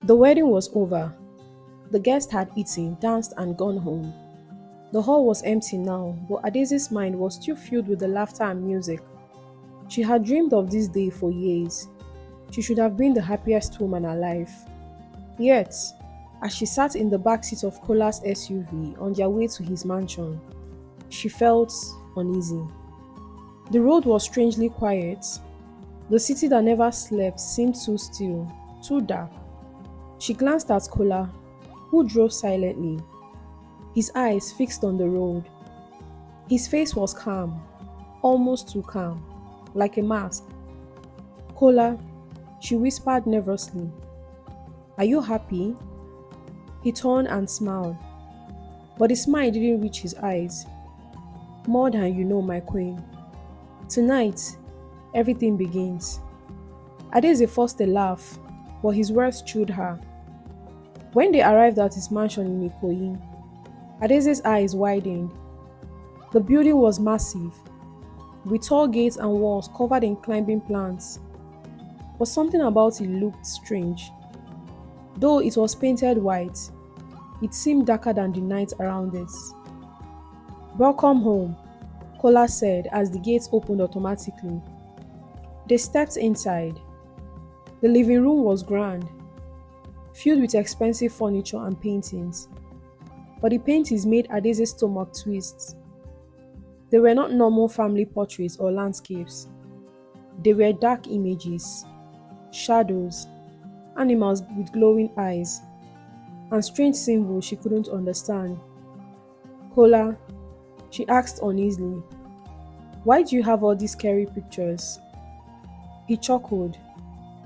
The wedding was over. The guests had eaten, danced, and gone home. The hall was empty now, but Adaeze's mind was still filled with the laughter and music. She had dreamed of this day for years. She should have been the happiest woman alive. Yet, as she sat in the back seat of Kola's SUV on their way to his mansion, she felt uneasy. The road was strangely quiet. The city that never slept seemed too still, too dark. She glanced at Kola, who drove silently, his eyes fixed on the road. His face was calm, almost too calm, like a mask. Kola, she whispered nervously, "Are you happy?" He turned and smiled, but the smile didn't reach his eyes. "More than you know, my queen. Tonight, everything begins." Adaeze forced a laugh, but his words chilled her. When they arrived at his mansion in Ikoyi, Adaeze's eyes widened. The building was massive, with tall gates and walls covered in climbing plants. But something about it looked strange. Though it was painted white, it seemed darker than the night around it. "Welcome home," Kola said as the gates opened automatically. They stepped inside. The living room was grand, filled with expensive furniture and paintings. But the paintings made Adaeze's stomach twist. They were not normal family portraits or landscapes. They were dark images, shadows, animals with glowing eyes, and strange symbols she couldn't understand. "Kola," she asked uneasily, "why do you have all these scary pictures?" He chuckled.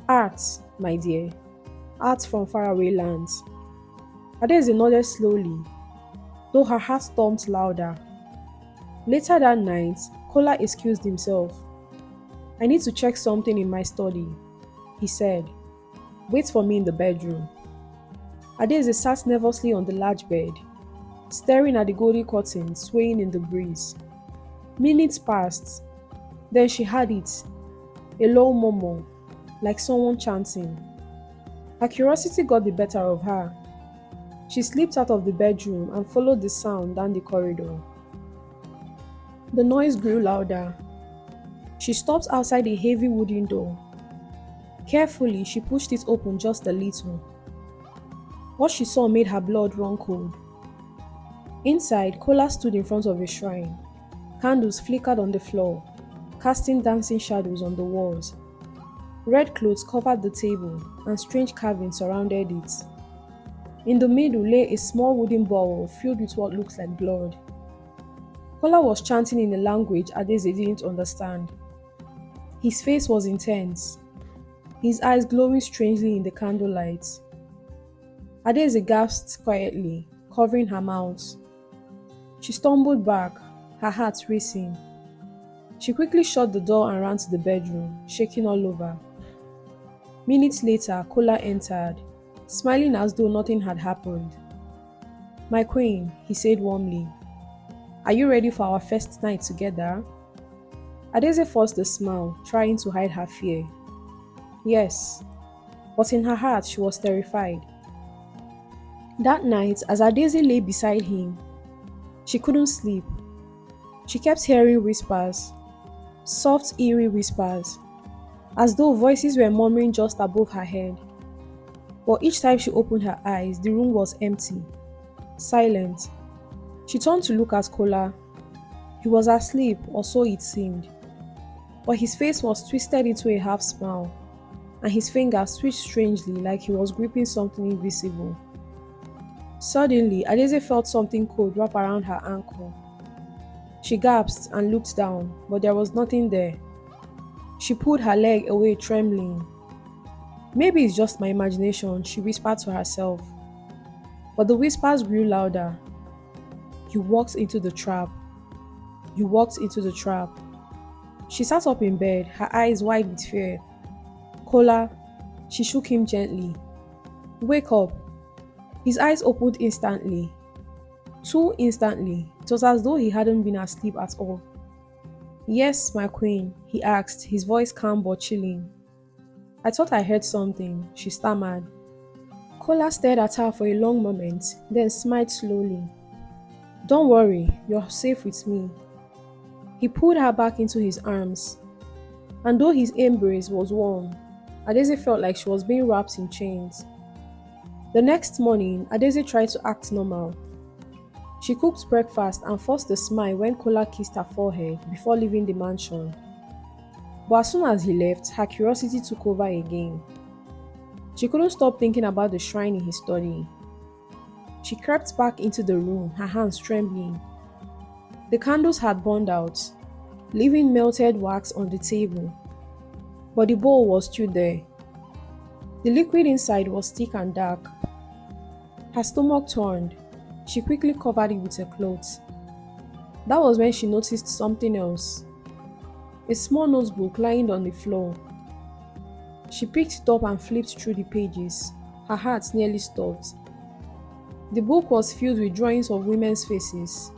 "Art, my dear. Art from faraway lands." Adaeze nodded slowly, though her heart thumped louder. Later that night, Kola excused himself. "I need to check something in my study," he said. "Wait for me in the bedroom." Adaeze sat nervously on the large bed, staring at the golden curtain swaying in the breeze. Minutes passed. Then she heard it, a low murmur, like someone chanting. Her curiosity got the better of her. She slipped out of the bedroom and followed the sound down the corridor. The noise grew louder. She stopped outside a heavy wooden door. Carefully, she pushed it open just a little. What she saw made her blood run cold. Inside, Kola stood in front of a shrine. Candles flickered on the floor, casting dancing shadows on the walls. Red clothes covered the table, and strange carvings surrounded it. In the middle lay a small wooden bowl filled with what looked like blood. Kola was chanting in a language Adaeze didn't understand. His face was intense, his eyes glowing strangely in the candlelight. Adaeze gasped quietly, covering her mouth. She stumbled back, her heart racing. She quickly shut the door and ran to the bedroom, shaking all over. Minutes later, Kola entered, smiling as though nothing had happened. "My queen," he said warmly, "are you ready for our first night together?" Adaeze forced a smile, trying to hide her fear. Yes, but in her heart she was terrified. That night, as Adaeze lay beside him, she couldn't sleep. She kept hearing whispers, soft, eerie whispers, as though voices were murmuring just above her head. But each time she opened her eyes, the room was empty, silent. She turned to look at Kola. He was asleep, or so it seemed. But his face was twisted into a half smile, and his fingers twitched strangely like he was gripping something invisible. Suddenly, Adaeze felt something cold wrap around her ankle. She gasped and looked down, but there was nothing there. She pulled her leg away, trembling. "Maybe it's just my imagination," she whispered to herself. But the whispers grew louder. "You walked into the trap. You walked into the trap." She sat up in bed, her eyes wide with fear. "Kola," she shook him gently. "Wake up." His eyes opened instantly. Too instantly. It was as though he hadn't been asleep at all. "Yes, my queen," he asked, his voice calm but chilling. "I thought I heard something," she stammered. Kola stared at her for a long moment, then smiled slowly. Don't worry, you're safe with me. He pulled her back into his arms, and though his embrace was warm, Adaeze felt like she was being wrapped in chains. The next morning, Adaeze tried to act normal. She cooked breakfast and forced a smile when Kola kissed her forehead before leaving the mansion. But as soon as he left, her curiosity took over again. She couldn't stop thinking about the shrine in his study. She crept back into the room, her hands trembling. The candles had burned out, leaving melted wax on the table. But the bowl was still there. The liquid inside was thick and dark. Her stomach turned. She quickly covered it with her clothes. That was when she noticed something else. A small notebook lying on the floor. She picked it up and flipped through the pages. Her heart nearly stopped. The book was filled with drawings of women's faces.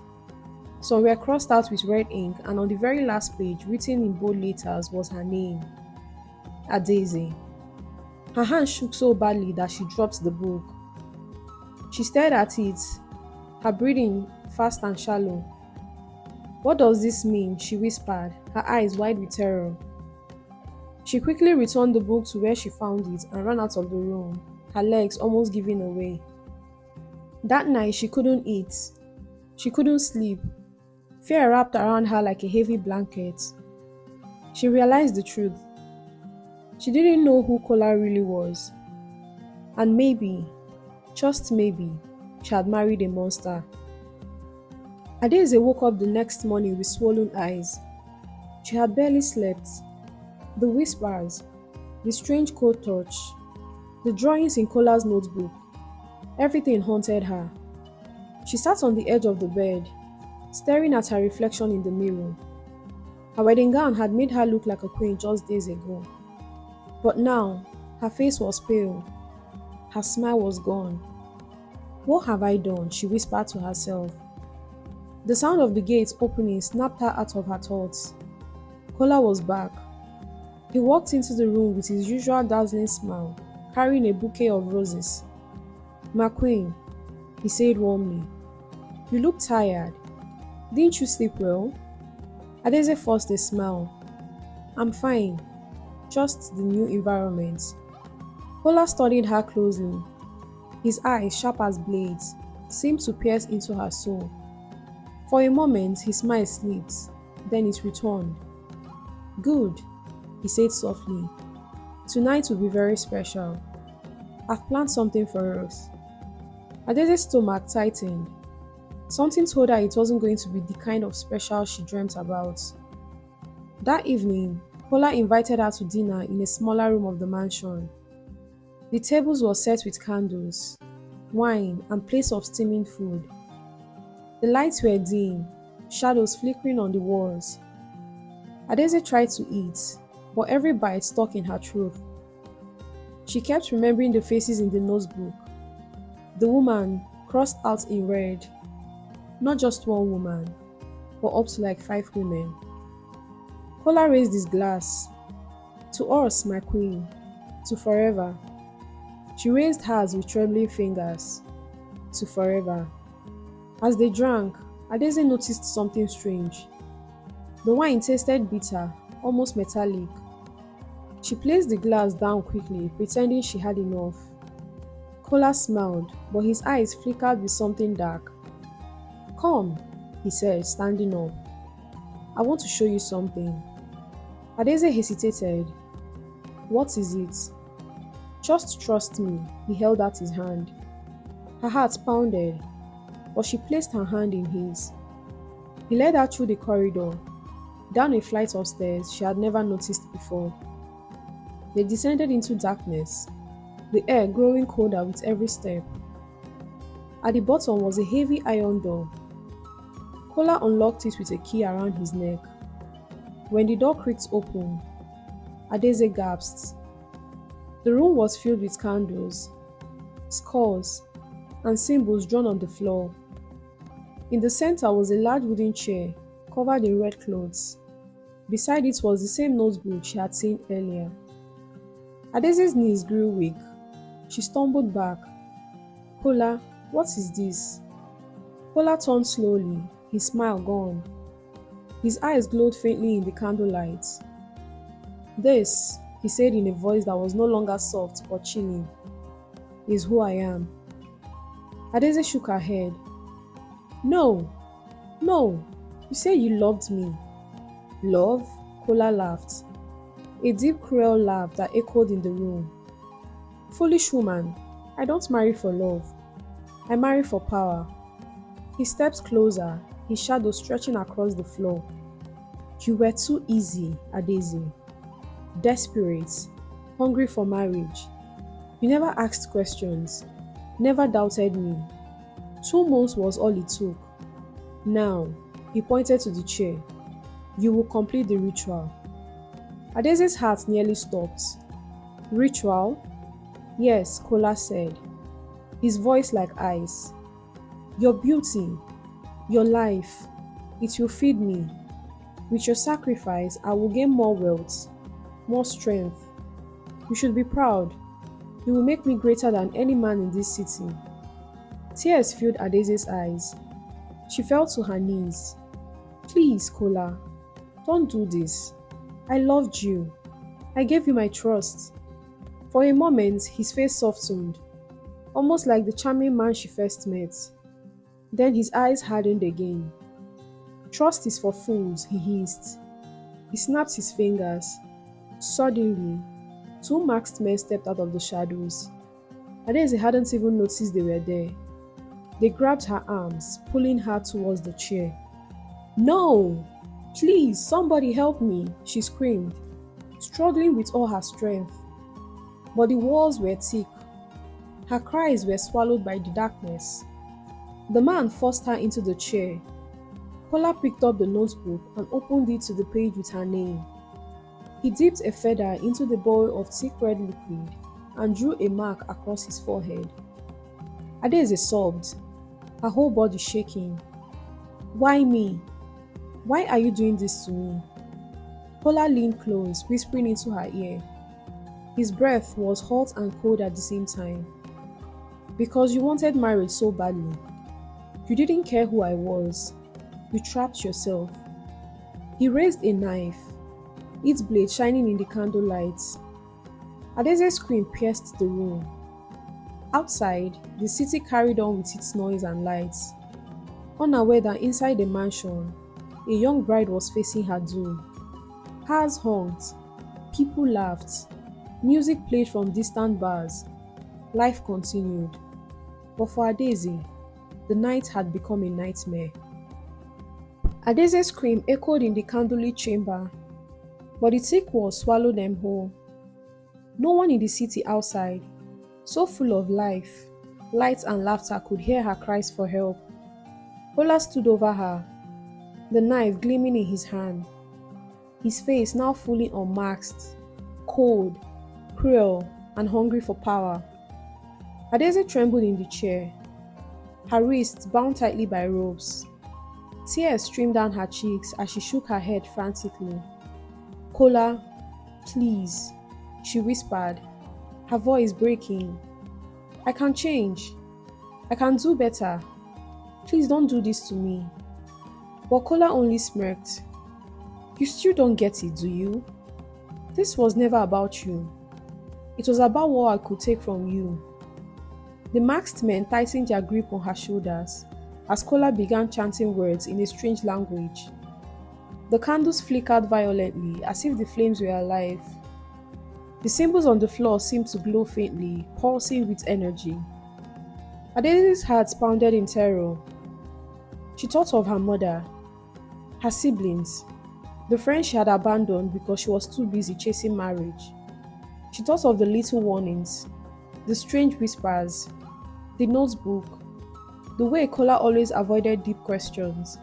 Some were crossed out with red ink, and on the very last page, written in bold letters, was her name, Adaeze. Her hand shook so badly that she dropped the book. She stared at it, her breathing fast and shallow. What does this mean? She whispered, her eyes wide with terror. She quickly returned the book to where she found it and ran out of the room, her legs almost giving away. That night she couldn't eat. She couldn't sleep. Fear wrapped around her like a heavy blanket. She realized the truth. She didn't know who Kola really was. And maybe, just maybe, she had married a monster. Adaeze woke up the next morning with swollen eyes. She had barely slept. The whispers, the strange cold touch, the drawings in Kola's notebook, everything haunted her. She sat on the edge of the bed, staring at her reflection in the mirror. Her wedding gown had made her look like a queen just days ago. But now, her face was pale. Her smile was gone. What have I done? She whispered to herself. The sound of the gates opening snapped her out of her thoughts. Kola was back. He walked into the room with his usual dazzling smile, carrying a bouquet of roses. My queen, he said warmly. You look tired. Didn't you sleep well? Adaeze forced a smile. I'm fine. Just the new environment. Kola studied her closely. His eyes, sharp as blades, seemed to pierce into her soul. For a moment, his smile slipped, then it returned. Good, he said softly. Tonight will be very special. I've planned something for us. Adeze's stomach tightened. Something told her it wasn't going to be the kind of special she dreamt about. That evening, Kola invited her to dinner in a smaller room of the mansion. The tables were set with candles, wine, and plates of steaming food. The lights were dim, shadows flickering on the walls. Adaeze tried to eat, but every bite stuck in her throat. She kept remembering the faces in the notebook. The woman crossed out in red. Not just one woman, but up to like 5 women. Kola raised his glass. To us, my queen. To forever. She raised hers with trembling fingers. To forever. As they drank, Adaeze noticed something strange. The wine tasted bitter, almost metallic. She placed the glass down quickly, pretending she had enough. Kola smiled, but his eyes flickered with something dark. Come, he said, standing up. I want to show you something. Adaeze hesitated. What is it? Just trust me, he held out his hand. Her heart pounded, but she placed her hand in his. He led her through the corridor, down a flight of stairs she had never noticed before. They descended into darkness, the air growing colder with every step. At the bottom was a heavy iron door. Kola unlocked it with a key around his neck. When the door creaked open, Adaeze gasped. The room was filled with candles, skulls, and symbols drawn on the floor. In the center was a large wooden chair covered in red clothes. Beside it was the same notebook she had seen earlier. Adeze's knees grew weak. She stumbled back, Kola, what is this? Kola turned slowly, his smile gone. His eyes glowed faintly in the candlelight. This, he said in a voice that was no longer soft but chilling, is who I am. Adaeze shook her head. No, no, you say you loved me. Love? Kola laughed. A deep, cruel laugh that echoed in the room. Foolish woman, I don't marry for love. I marry for power. He stepped closer, his shadow stretching across the floor. You were too easy, Adaeze. Desperate, hungry for marriage. You never asked questions, never doubted me. 2 months was all it took. Now, he pointed to the chair. You will complete the ritual. Adeze's heart nearly stopped. Ritual? Yes, Kola said, his voice like ice. Your beauty, your life, it will feed me. With your sacrifice, I will gain more wealth, more strength. You should be proud. You will make me greater than any man in this city. Tears filled Adeze's eyes. She fell to her knees. Please, Kola, don't do this. I loved you. I gave you my trust. For a moment, his face softened, almost like the charming man she first met. Then his eyes hardened again. Trust is for fools, he hissed. He snapped his fingers. Suddenly, 2 masked men stepped out of the shadows. Adaeze hadn't even noticed they were there. They grabbed her arms, pulling her towards the chair. No! Please, somebody help me, she screamed, struggling with all her strength. But the walls were thick. Her cries were swallowed by the darkness. The man forced her into the chair. Kola picked up the notebook and opened it to the page with her name. He dipped a feather into the bowl of thick red liquid and drew a mark across his forehead. Adaeze sobbed, her whole body shaking. Why me? Why are you doing this to me? Kola leaned close, whispering into her ear. His breath was hot and cold at the same time. Because you wanted marriage so badly. You didn't care who I was. You trapped yourself. He raised a knife, its blade shining in the candlelight. Adeze's scream pierced the room. Outside, the city carried on with its noise and lights, unaware that inside the mansion, a young bride was facing her doom. Cars honked, people laughed, music played from distant bars. Life continued. But for Adaeze, the night had become a nightmare. Adeze's scream echoed in the candlelit chamber, but the thick walls swallowed them whole. No one in the city outside, so full of life, light and laughter, could hear her cries for help. Kola stood over her, the knife gleaming in his hand, his face now fully unmasked, cold, cruel, and hungry for power. Adaeze trembled in the chair, her wrists bound tightly by ropes. Tears streamed down her cheeks as she shook her head frantically. Kola, please, she whispered, her voice breaking. I can change. I can do better. Please don't do this to me. But Kola only smirked. You still don't get it, do you? This was never about you. It was about what I could take from you. The masked men tightened their grip on her shoulders as Kola began chanting words in a strange language. The candles flickered violently as if the flames were alive. The symbols on the floor seemed to glow faintly, pulsing with energy. Adeze's heart pounded in terror. She thought of her mother, her siblings, the friends she had abandoned because she was too busy chasing marriage. She thought of the little warnings, the strange whispers, the notebook, the way Kola always avoided deep questions.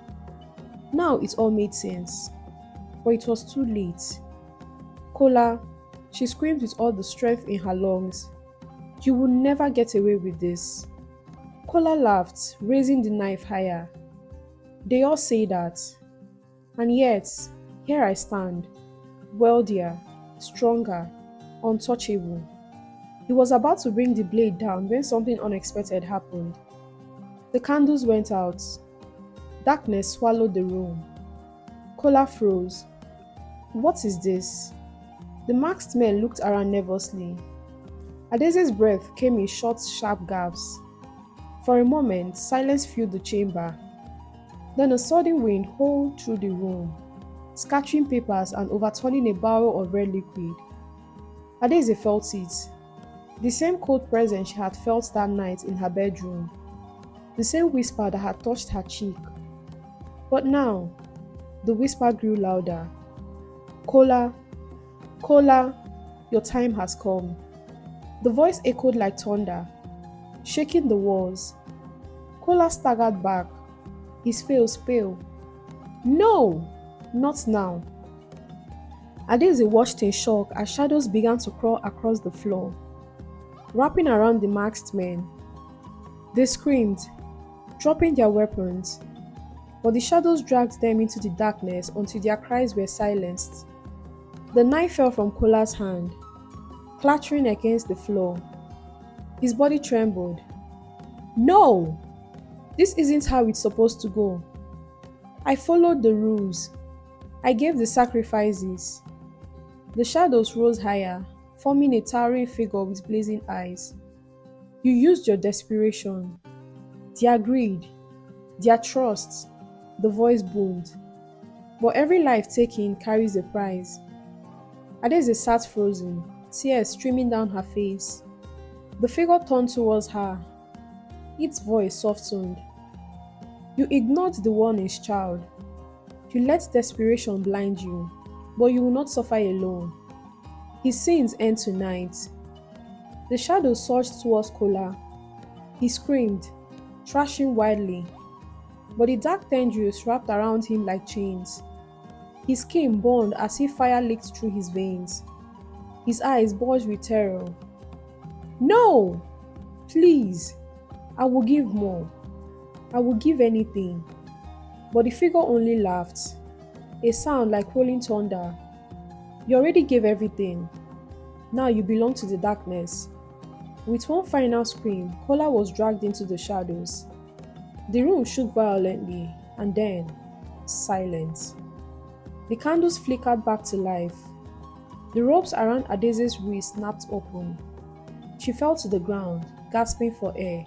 Now it all made sense, but it was too late. Kola, she screamed with all the strength in her lungs. You will never get away with this. Kola laughed, raising the knife higher. They all say that. And yet, here I stand, wealthier, stronger, untouchable. He was about to bring the blade down when something unexpected happened. The candles went out. Darkness swallowed the room. Kola froze. What is this? The masked men looked around nervously. Adeze's breath came in short, sharp gasps. For a moment, silence filled the chamber. Then a sudden wind howled through the room, scattering papers and overturning a barrel of red liquid. Adaeze felt it. The same cold presence she had felt that night in her bedroom. The same whisper that had touched her cheek. But now, the whisper grew louder. Kola, Kola, your time has come. The voice echoed like thunder, shaking the walls. Kola staggered back, his face pale. No! Not now. Adaeze watched in shock as shadows began to crawl across the floor, wrapping around the masked men. They screamed, dropping their weapons, but the shadows dragged them into the darkness until their cries were silenced. The knife fell from Kola's hand, clattering against the floor. His body trembled. No! This isn't how it's supposed to go. I followed the rules. I gave the sacrifices. The shadows rose higher, forming a towering figure with blazing eyes. You used your desperation, their greed, their trust, the voice boomed. But every life taken carries a price. Adaeze sat frozen, tears streaming down her face. The figure turned towards her, its voice softened. You ignored the warnings, child. You let desperation blind you, but you will not suffer alone. His sins end tonight. The shadow surged towards Kola. He screamed, thrashing wildly, but the dark tendrils wrapped around him like chains. His skin burned as if fire leaked through his veins. His eyes bulged with terror. No! Please! I will give more. I will give anything. But the figure only laughed, a sound like rolling thunder. You already gave everything. Now you belong to the darkness. With one final scream, Kola was dragged into the shadows. The room shook violently, and then, silence. The candles flickered back to life. The ropes around Adeze's wrist snapped open. She fell to the ground, gasping for air,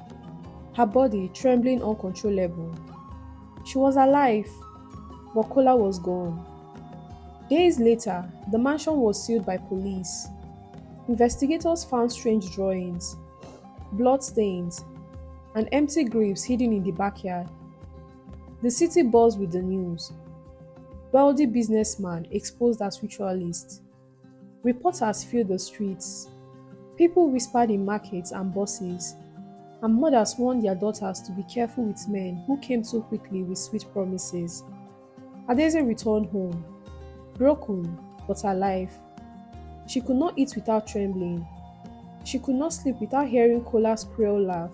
her body trembling uncontrollable. She was alive, but Kola was gone. Days later, the mansion was sealed by police. Investigators found strange drawings, bloodstains, and empty graves hidden in the backyard. The city buzzed with the news. Wealthy businessman exposed as ritualist. Reporters filled the streets. People whispered in markets and buses, and mothers warned their daughters to be careful with men who came too quickly with sweet promises. Adaeze returned home, broken but alive. She could not eat without trembling. She could not sleep without hearing Kola's cruel laugh.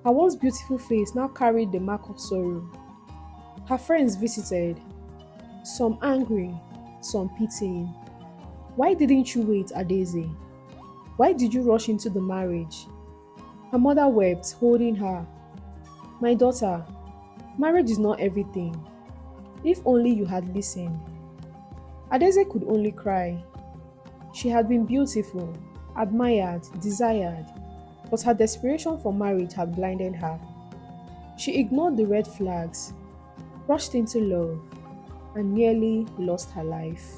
Her once beautiful face now carried the mark of sorrow. Her friends visited, some angry, some pitying. Why didn't you wait, Adaeze? Why did you rush into the marriage? Her mother wept, holding her. My daughter, marriage is not everything. If only you had listened. Adaeze could only cry. She had been beautiful, admired, desired, but her desperation for marriage had blinded her. She ignored the red flags, rushed into love, and nearly lost her life.